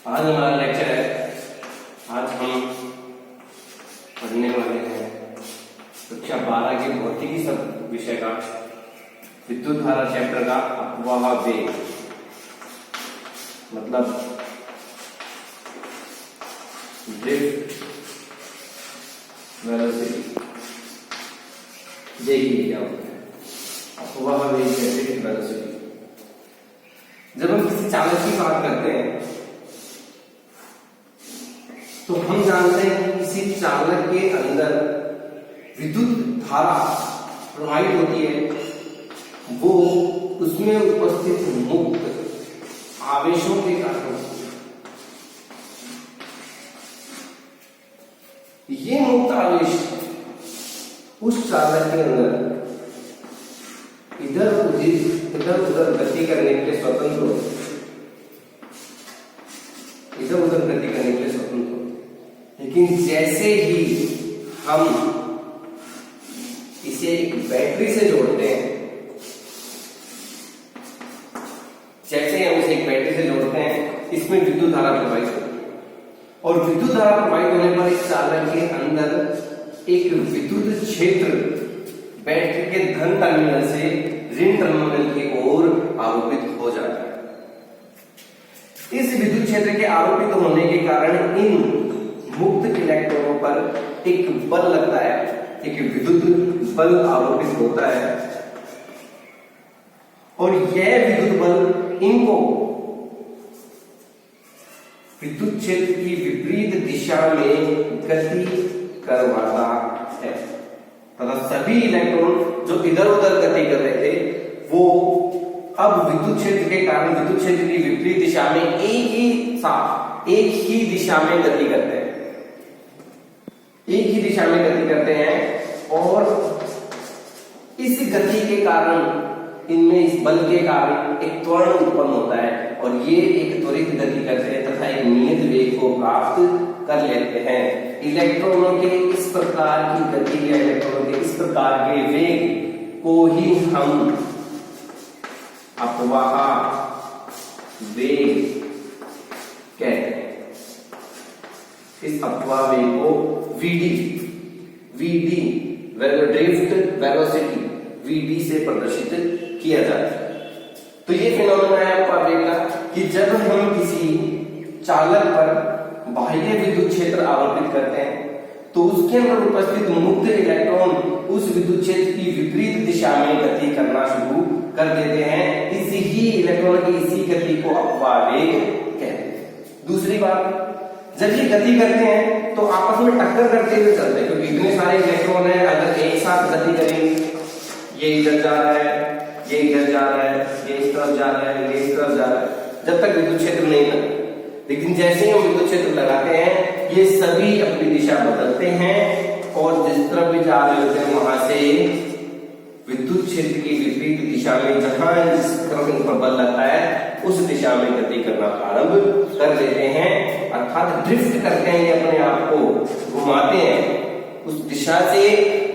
आज हमारा लेक्चर है। आज हम पढ़ने वाले हैं कक्षा 12 के भौतिकी सब विषय का विद्युत धारा चैप्टर का अपवाह वेग, मतलब ड्रिफ्ट वेलोसिटी। देखिए क्या होता है अपवाह वेग या ड्रिफ्ट वेलोसिटी। जब हम किसी चालक की बात करते हैं तो हम जानते हैं कि किसी चालक के अंदर विद्युत धारा प्रवाहित होती है, वो उसमें उपस्थित मुक्त आवेशों के कारण। ये मुक्त आवेश उस चालक के अंदर इधर उधर गति करने के लिए स्वतंत्र होते, इधर उधर गति करने के लिए स्वतंत्र होते। लेकिन जैसे ही हम इसे एक बैटरी से जोड़ते हैं, इसमें विद्युत धारा प्रवाहित होती है और विद्युत धारा प्रवाहित होने पर इस चालक के अंदर एक विद्युत क्षेत्र बैटरी के धन टर्मिनल से ऋण टर्मिनल की ओर आरोपित हो जाता है। इस विद्युत क्षेत्र के आरोपित होने के कारण इन मुक्त इलेक्ट्रॉनों पर एक बल लगता है, एक विद्युत बल आरोपित होता है और यह विद्युत बल इनको विद्युत क्षेत्र की विपरीत दिशा में गति करवाता है तथा सभी इलेक्ट्रॉन जो इधर उधर गति कर रहे थे वो अब विद्युत क्षेत्र के कारण विद्युत क्षेत्र की विपरीत दिशा में एक ही दिशा में गति करते हैं, एक ही दिशा में गति करते हैं और इस गति के कारण इनमें इस बल के कारण एक त्वरण उत्पन्न होता है और ये एक त्वरित गति करते हैं तथा एक नियत वेग को प्राप्त कर लेते हैं। इलेक्ट्रॉनों के इस प्रकार की गति या इलेक्ट्रॉनों के इस प्रकार के वेग को ही हम अपवाह वेग कहते हैं। इस अपवाह वेग को वीडी ड्रिफ्ट वेलोसिटी वीडी से प्रदर्शित किया जाता है। तो ये फिनोमेना है अपवाह वेग का कि जब हम किसी चालक पर बाह्य विद्युत क्षेत्र आरोपित करते हैं तो उसके अंदर उपस्थित मुक्त इलेक्ट्रॉन उस विद्युत क्षेत्र की विपरीत दिशा में गति करना शुरू कर देते हैं। इसी ही इलेक्ट्रॉन की इसी गति को अपवाह वेग कहते हैं। दूसरी बात, जब ये गति करते हैं तो आपस में टक्कर करते हुए चलते हैं, क्योंकि इतने सारे इलेक्ट्रॉन हैं, अगर एक साथ गति करेंगे, ये इधर जा रहा है, ये इधर जा रहा है, ये इस तरफ जा रहा है, ये इस तरफ जा रहा है, जब तक विद्युत क्षेत्र नहीं लगता। लेकिन जैसे ही हम विद्युत क्षेत्र लगाते हैं ये सभी अपनी दिशा बदलते हैं और जिस तरफ भी जा रहे होते हैं वहां से विद्युत क्षेत्र की विपरीत दिशा में जहां जिस तरफ इन पर बल लगता है उस दिशा में गति करना प्रारंभ कर देते हैं, अर्थात ड्रिफ्ट करते हैं, ये अपने आप को घुमाते हैं उस दिशा से,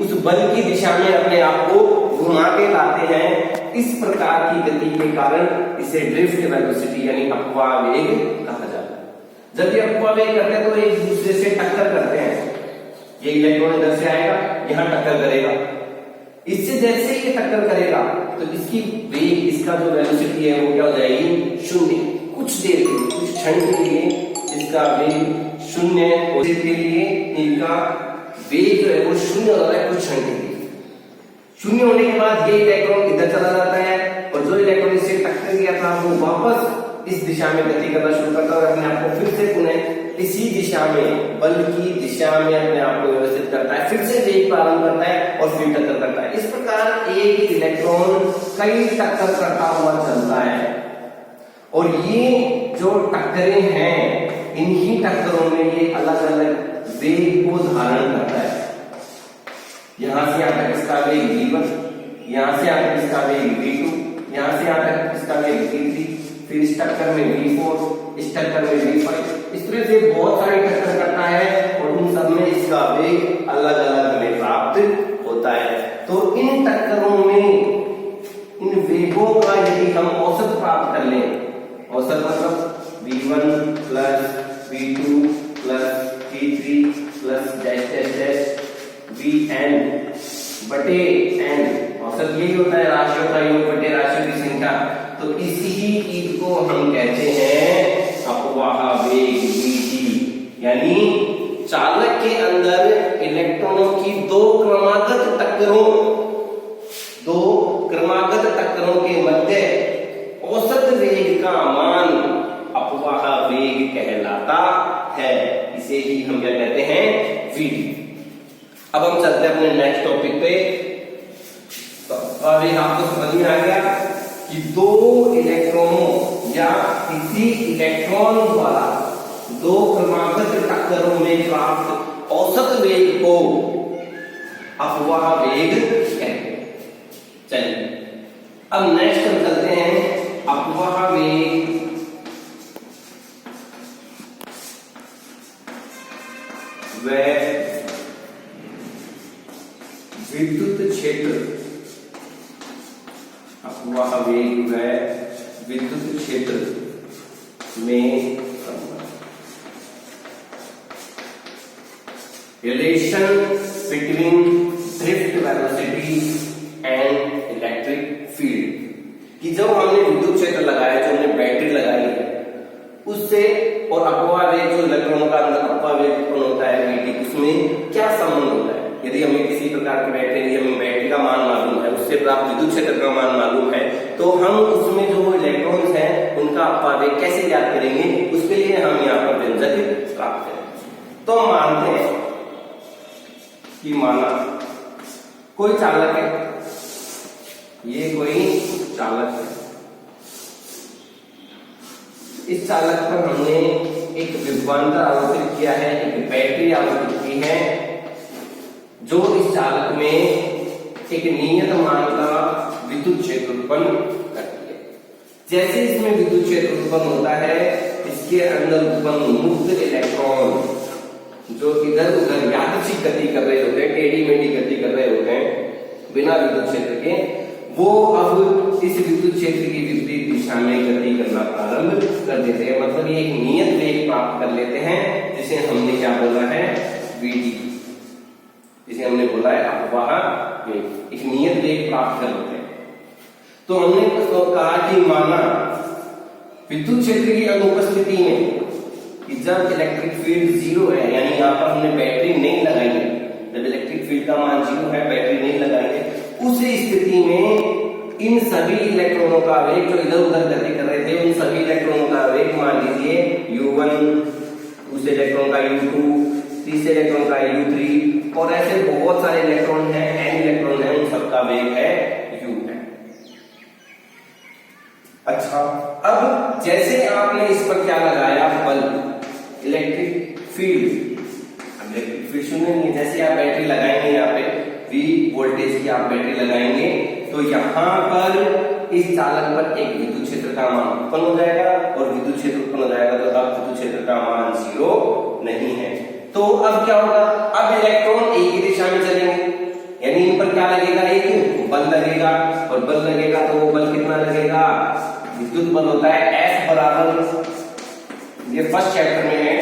उस बल की दिशा में अपने आप को घुमा के लाते हैं। इस प्रकार की गति के कारण इसे ड्रिफ्ट वेलोसिटी यानी अपवाह वेग कहा जाता है। जब ये अपवाह वेग करते हैं तो एक दूसरे से टक्कर करते हैं, ये इलेक्ट्रॉन इधर से आएगा, यहां टक्कर करेगा, इससे जैसे ही ये टक्कर करेगा तो इसकी वेग, इसका जो वेलोसिटी है वो क्या हो जाएगी, शून्य। कुछ देर के लिए, कुछ क्षण के लिए इसका वेग शून्य होने के लिए इनका वेग जो है वो शून्य हो जाता है कुछ क्षण के लिए। शून्य होने के बाद ये इलेक्ट्रॉन इधर चला जाता है और जो इलेक्ट्रॉन इससे टक्कर किया था वो वापस इस दिशा में गति करना शुरू करता है और अपने आप को फिर से पुनः इसी दिशा में, बल की दिशा में अपने आप को व्यवस्थित करता है, फिर से वेग प्रारंभ करता है और फिर टक्कर करता है। इस प्रकार एक इलेक्ट्रॉन कई टक्कर करता हुआ चलता है और ये जो टक्करें हैं इन्हीं टक्करों में ये अलग अलग वेग को धारण करता है। यहां से यहां तक इसका वेग v1, यहां से यहां तक इसका वेग v2, यहां से यहां तक इसका वेग v3, फिर इस टक्कर में v4, इस टक्कर में v5, इस तरह से बहुत सारी टक्कर करता है और उन सब में इसका वेग अलग अलग हमें प्राप्त होता है। तो इन टक्करों में इन वेगों का यदि हम औसत प्राप्त कर लें, औसत मतलब v1 plus V2 plus V3 plus dash dash dash Vn बटे n। औसत यही होता है राशियों का योग बटे राशियों की संख्या। तो इसी चीज को हम कहते हैं अपवाह वेग Vt। यानी चालक के अंदर इलेक्ट्रॉनों की दो क्रमागत टक्करों के मध्य औसत वेग का मान अपवाह वेग कहलाता है। इसे ही हम क्या कहते हैं? Vt। अब हम चलते हैं अपने नेक्स्ट टॉपिक पे। तो अभी आपको समझ में आ गया कि दो इलेक्ट्रॉनों या किसी इलेक्ट्रॉन द्वारा दो क्रमागत टक्करों में प्राप्त औसत वेग को अपवाह वेग कहते हैं। चलिए अब नेक्स्ट हम चलते हैं अपवाह वेग व विद्युत क्षेत्र। अपवाह वेग व विद्युत क्षेत्र में relation between drift velocity and electric field. कि जब हमने विद्युत क्षेत्र लगाया, जो हमने बैटरी लगाई है, उससे और अपवाह वेग जो इलेक्ट्रॉनों का अंदर अपवाह वेग उत्पन्न होता है Vt, उसमें क्या संबंध होता है? यदि हमें किसी प्रकार की बैटरी, हमें बैटरी का मान मालूम है, उससे प्राप्त विद्युत क्षेत्र का मान मालूम है, तो हम उसमें जो इलेक्ट्रॉन्स हैं उनका अपवाह वेग कैसे ज्ञात करेंगे? उसके लिए हम यहाँ पर व्यंजक प्राप्त करें। तो मानते हैं कि माना कोई चालक है, ये कोई चालक है, इस चालक पर हमने एक विभवांतर आरोपित किया है, एक बैटरी आरोपित की है, जो इस चालक में एक नियत मान का विद्युत क्षेत्र उत्पन्न करती है। जैसे इसमें विद्युत क्षेत्र उत्पन्न होता है, इसके अंदर उत्पन्न मुक्त इलेक्ट्रॉन जो इधर उधर यादृच्छिक गति कर रहे होते हैं, टेढ़ी मेढ़ी गति कर रहे होते हैं बिना विद्युत क्षेत्र के, वो अब इस विद्युत क्षेत्र की विपरीत दिशा में गति करना प्रारंभ कर देते हैं। मतलब ये एक नियत वेग प्राप्त कर लेते हैं, जिसे हमने क्या बोला है? Vt। जिसे हमने बोला है अपवाह वेग, एक नियत वेग प्राप्त कर लेते हैं। तो हमने तो कहा कि माना विद्युत क्षेत्र की अनुपस्थिति में कि जब इलेक्ट्रिक फील्ड जीरो है, यानी यहाँ पर हमने बैटरी नहीं लगाई है, जब इलेक्ट्रिक फील्ड का मान जीरो है, बैटरी नहीं लगाई है, उस स्थिति में इन सभी इलेक्ट्रॉनों का वेग जो इधर उधर गति कर रहे थे, उन सभी इलेक्ट्रॉनों का वेग मान लीजिए U1, दूसरे इलेक्ट्रॉन का U2, तीसरे इलेक्ट्रॉन का U3, और ऐसे बहुत सारे इलेक्ट्रॉन हैं, n इलेक्ट्रॉन है, उन सबका वेग है U है। अच्छा, अब जैसे आपने इस पर क्या लगाया? Bulb, electric field. Electric field शून्य नहीं है। जैसे आप बैटरी लगाएंगे, यहाँ पे V वोल्टेज की आप बैटरी लगाएंगे, तो यहाँ पर इस चालक पर एक विद्युत क्षेत्र का मान उत्पन्न हो जाएगा, और विद्युत क्षेत्र उत्पन्न हो जाएगा तो अब विद्युत क्षेत्र का मान जीरो नहीं है। तो अब क्या होगा? अब इलेक्ट्रॉन एक ही दिशा में चलेंगे, यानी इन पर क्या लगेगा? एक बल लगेगा, और बल लगेगा तो वो बल कितना लगेगा? विद्युत बल होता है F बराबर, ये फर्स्ट चैप्टर में है,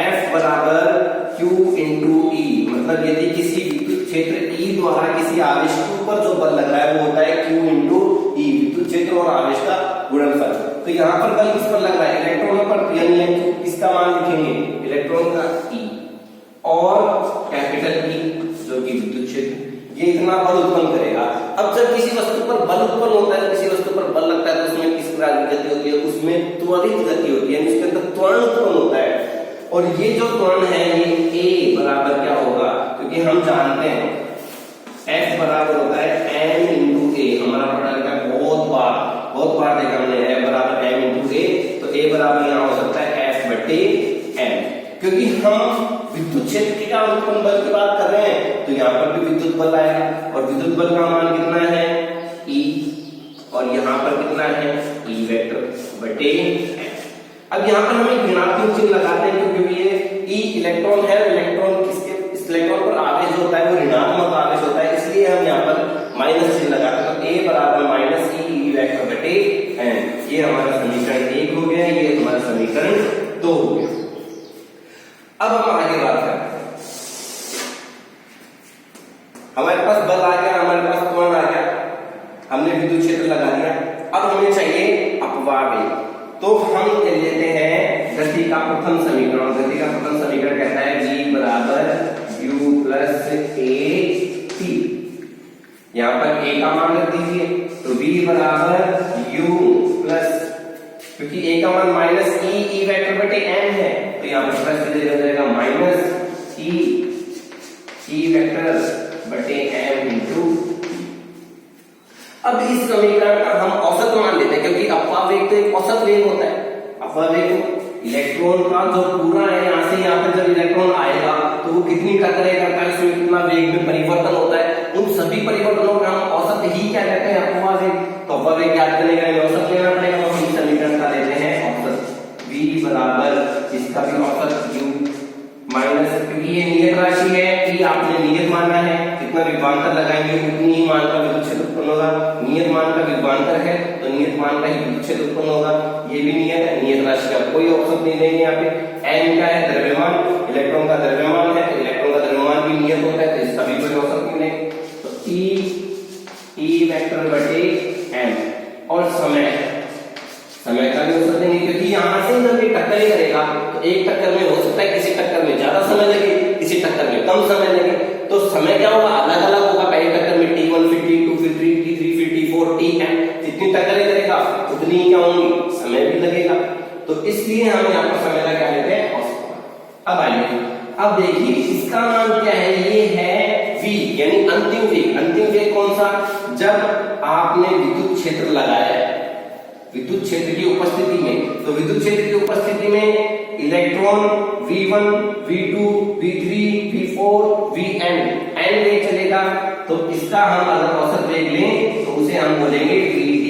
F बराबर Q इंटू E। मतलब यदि किसी विद्युत क्षेत्र E द्वारा किसी आवेश के ऊपर जो बल लग रहा है वो होता है Q इंटू E, विद्युत क्षेत्र और आवेश का गुणनफल। तो यहाँ पर बल किस पर लग रहा है? इलेक्ट्रॉनों पर, यानी किसका मान लिखेंगे? इलेक्ट्रॉन का E, और कैपिटल E जो कि विद्युत क्षेत्र, ये इतना बल उत्पन्न करेगा। अब जब किसी वस्तु पर बल उत्पन्न होता है, किसी वस्तु पर बल लगता है, तो उसमें किस प्रकार की गति होती है? उसमें त्वरित गति होती है, उसके अंदर त्वरण उत्पन्न होता है। और ये जो त्वरण है, ये A बराबर क्या होगा? क्योंकि हम जानते हैं F बराबर होता है m इंटू ए। हमारा पढ़ा लिखा बहुत बार देखा हमने, F बराबर m इंटू ए। तो A बराबर यहाँ हो सकता है F बटे m, क्योंकि हम विद्युत क्षेत्र का उत्पन्न बल की बात कर रहे हैं, तो यहाँ पर भी विद्युत बल आएगा, और विद्युत बल का मान कितना है? E, और यहाँ पर कितना है? E वेक्टर बटे m। अब यहाँ पर हम एक ऋणात्मक चिन्ह लगाते हैं, क्योंकि ये E इलेक्ट्रॉन है, इलेक्ट्रॉन किसके, इस इलेक्ट्रॉन पर आवेश होता है वो ऋणात्मक आवेश होता है, इसलिए हम यहाँ पर माइनस चिन्ह लगाते हैं। तो A बराबर माइनस E वेक्टर बटे m। ये हमारा समीकरण 1 हो गया, ये हमारा समीकरण 2 हो गया। अब हम आगे बात करते हैं। हमारे पास बल आ गया, हमारे पास त्वरण आ गया, हमने विद्युत क्षेत्र लगा दिया। अब हमें चाहिए अपवाह वेग। तो हम ले लेते हैं गति का प्रथम समीकरण। गति का प्रथम समीकरण कहता है g बराबर u प्लस a t। यहां पर a का मान रख दीजिए, तो v बराबर u प्लस, क्योंकि a का मान माइनस e वेक्टर बटे m है, तो यहां पर प्लस हो जाएगा माइनस e वेक्टर बटे m इंटू। अब इस समीकरण का हम औसत मान लेते हैं, क्योंकि अपवाह वेग तो एक औसत वेग होता है। अपवाह वेग इलेक्ट्रॉन का जो पूरा है, यहां से यहां पर जब इलेक्ट्रॉन आएगा तो वो कितनी टकराई करता है, उसमें कितना वेग में परिवर्तन होता है, उन सभी परिवर्तनों का हम औसत ही क्या कहते हैं, अपवाह वेग। तो अपवाह वेग याद करने के लिए औसत लेना पड़ेगा, तो हम इस समीकरण का लेते हैं औसत। v बराबर इसका भी औसत u माइनस, क्योंकि ये नियत राशि है, कि आपने नियत मानना है, कितना विभवांतर लगाएंगे उतनी ही मान का विद्युत क्षेत्र उत्पन्न होगा। नियत मान का विभवांतर है तो नियत मान का ही विद्युत क्षेत्र उत्पन्न होगा। ये भी नियत है, नियत राशि का कोई औसत नहीं लेंगे यहाँ पे। n क्या है, द्रव्यमान, इलेक्ट्रॉन का द्रव्यमान है, तो इलेक्ट्रॉन का द्रव्यमान भी नियत होता है, तो इसका भी कोई औसत नहीं लेंगे। तो e वेक्टर बटे m, और समय का भी औसत लेंगे, क्योंकि यहां से जब ये टक्कर करेगा तो एक टक्कर में हो सकता है किसी टक्कर में ज्यादा समय लगे, किसी टक्कर में कम समय लगे, तो समय क्या होगा, अलग अलग होगा। पहले टक्कर में t1 फिर t2 फिर t3 फिर t4 tn, जितनी टक्करें करेगा उतनी क्या होंगी, समय भी लगेगा। तो इसलिए हम यहाँ पर समय का क्या लेते हैं, औसत। अब आइए, अब देखिए इसका मान क्या है, ये है v, यानी अंतिम वेग। अंतिम वेग कौन सा, जब आपने विद्युत क्षेत्र लगाया है, विद्युत क्षेत्र की उपस्थिति में। तो विद्युत क्षेत्र की उपस्थिति में electron v1 v2 v3 v4 vn n वेग चलेगा, तो इसका हम अगर औसत वेग लें तो उसे हम बोलेंगे vd,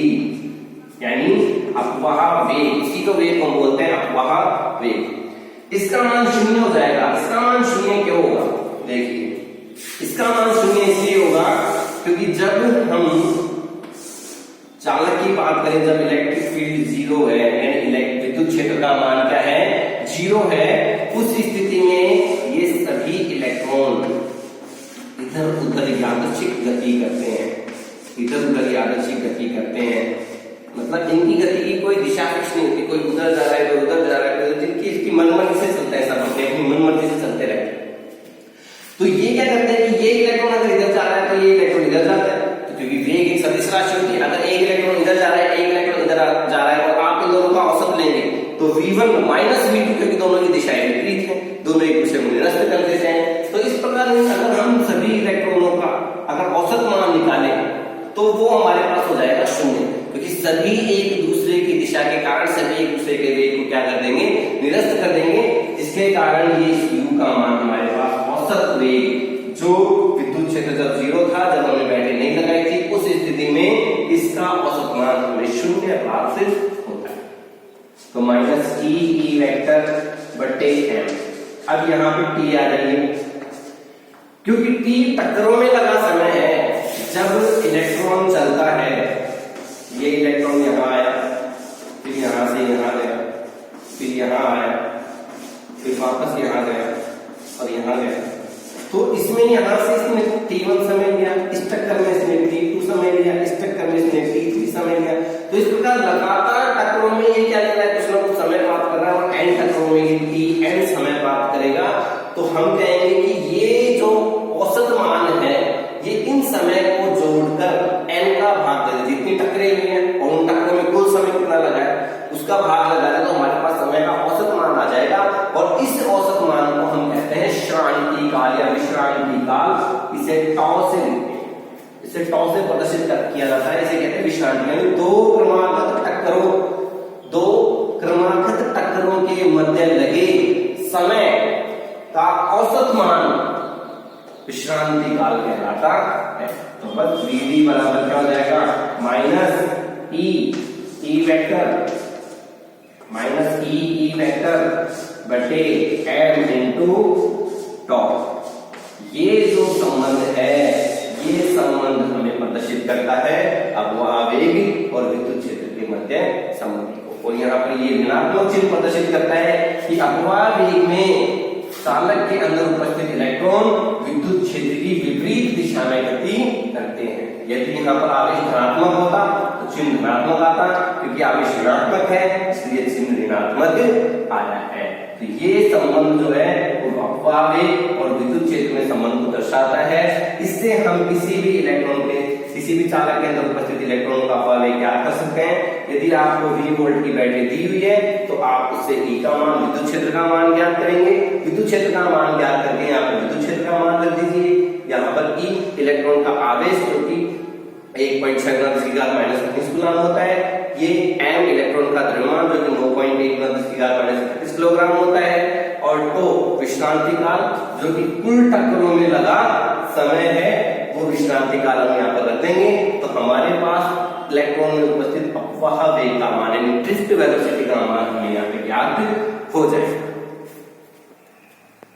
यानी अपवाह वेग। इसी को वेग हम बोलते हैं, अपवाह वेग। इसका मान 0 हो जाएगा। इसका मान 0 क्यों होगा, देखिए इसका मान 0 इसलिए होगा क्योंकि जब हम चालक की बात करें, जब इलेक्ट्रिक फील्ड 0 है, यानी विद्युत क्षेत्र का मान क्या है, 0 है, उस स्थिति में ये सभी इलेक्ट्रॉन इधर उधर यादृच्छिक गति करते हैं, इधर उधर यादृच्छिक गति करते हैं। मतलब इनकी गति की कोई दिशा फिक्स नहीं होती, कोई उधर जा रहा है कोई उधर जा रहा है, जिनकी इसकी मनमर्जी से चलता है, सब अपनी मनमर्जी से चलते रहते हैं। तो ये क्या करते हैं कि ये इलेक्ट्रॉन अगर इधर जा रहा है तो ये इलेक्ट्रॉन इधर जाता है, क्योंकि वेग एक सदिश राशि होती है। अगर एक इलेक्ट्रॉन इधर जा रहा है, एक इलेक्ट्रॉन इधर जा रहा है, और आप इन दोनों का औसत लेंगे तो v1 माइनस v2, क्योंकि दोनों की दिशाएं विपरीत हैं, दोनों एक दूसरे को निरस्त कर देते हैं। तो इस प्रकार अगर हम सभी इलेक्ट्रॉनों का अगर औसत मान निकालें तो वो हमारे पास हो जाएगा 0, क्योंकि सभी एक दूसरे की दिशा के कारण सभी एक दूसरे के वेग को क्या कर देंगे, निरस्त कर देंगे। जिसके कारण ये u का मान हमारे पास औसत वेग, जो विद्युत क्षेत्र जब 0 था, जब हमने बैटरी नहीं लगाई थी, उस स्थिति में इसका औसत मान हमें 0 प्राप्त होता है। तो माइनस e वेक्टर बटे m। अब यहाँ पे t आ जाइए, क्योंकि t टक्करों में लगा समय है। जब इलेक्ट्रॉन चलता है, ये इलेक्ट्रॉन यहाँ आया, फिर यहाँ से यहाँ गया, फिर यहाँ आया, फिर वापस यहाँ गया और यहाँ गया, तो इसमें यहां से इसने t1 समय लिया, इस टक्कर में इसने t2 समय लिया, इस टक्कर में इसने t3 समय लिया। तो इस प्रकार लगातार टक्करों में ये क्या ले रहा है, कुछ ना कुछ समय प्राप्त कर रहा है, और n टक्करों में ये tn समय प्राप्त करेगा। तो हम कहेंगे कि ये जो औसत मान है, ये इन समय को जोड़कर n का भाग करें, जितनी टक्करें हुई हैं और उन टक्करों में कुल समय कितना लगा है उसका भाग लगा है, तो हमारे पास समय का औसत मान आ जाएगा। और इस औसत मान को हम कहते हैं श्रांति काल या विश्रांति काल। इसे टॉ से लिखते हैं, इसे टॉ से प्रदर्शित किया जाता है, इसे कहते हैं विश्रांति। यानी दो क्रमागत टक्करों के मध्य लगे समय का औसत मान विश्रांति काल कहलाता है। तो बस vd बराबर क्या हो जाएगा, माइनस e वेक्टर बटे m इंटू टॉ। ये जो संबंध है, ये संबंध हमें प्रदर्शित करता है अपवाह वेग और विद्युत क्षेत्र के मध्य संबंध को। और यहाँ पर ये ऋणात्मक चिन्ह प्रदर्शित करता है कि अपवाह वेग में चालक के अंदर उपस्थित इलेक्ट्रॉन विद्युत क्षेत्र की विपरीत दिशा में गति करते हैं। यदि यहाँ पर आवेश धनात्मक होता तो चिन्ह ऋणात्मक आता, क्योंकि आवेश ऋणात्मक है इसलिए चिन्ह ऋणात्मक आया है। तो ये संबंध जो है वो अपवाह वेग और विद्युत क्षेत्र में संबंध को दर्शाता है। इससे हम किसी भी इलेक्ट्रॉन के, किसी भी चालक के अंदर उपस्थित इलेक्ट्रॉन का अपवाह वेग ज्ञात कर सकते हैं। यदि आपको V वोल्ट की बैटरी दी हुई है तो आप उससे E का मान, विद्युत क्षेत्र का मान ज्ञात करेंगे। विद्युत क्षेत्र का मान ज्ञात करके यहाँ पर विद्युत क्षेत्र का मान रख दीजिए। यहाँ पर E इलेक्ट्रॉन का आवेश जो कि 1.6 कूलम होता है, ये M इलेक्ट्रॉन का द्रव्यमान जो कि 9.1 किलोग्राम होता है, और तो विश्रांति काल जो कि कुल टक्करों में लगा समय है वो विश्रांति काल हम यहाँ पर रख देंगे। तो हमारे पास इलेक्ट्रॉन में उपस्थित अपवाह वेग का मान यानी ड्रिफ्ट वेलोसिटी का मान हमें यहाँ पे ज्ञात हो जाएगा।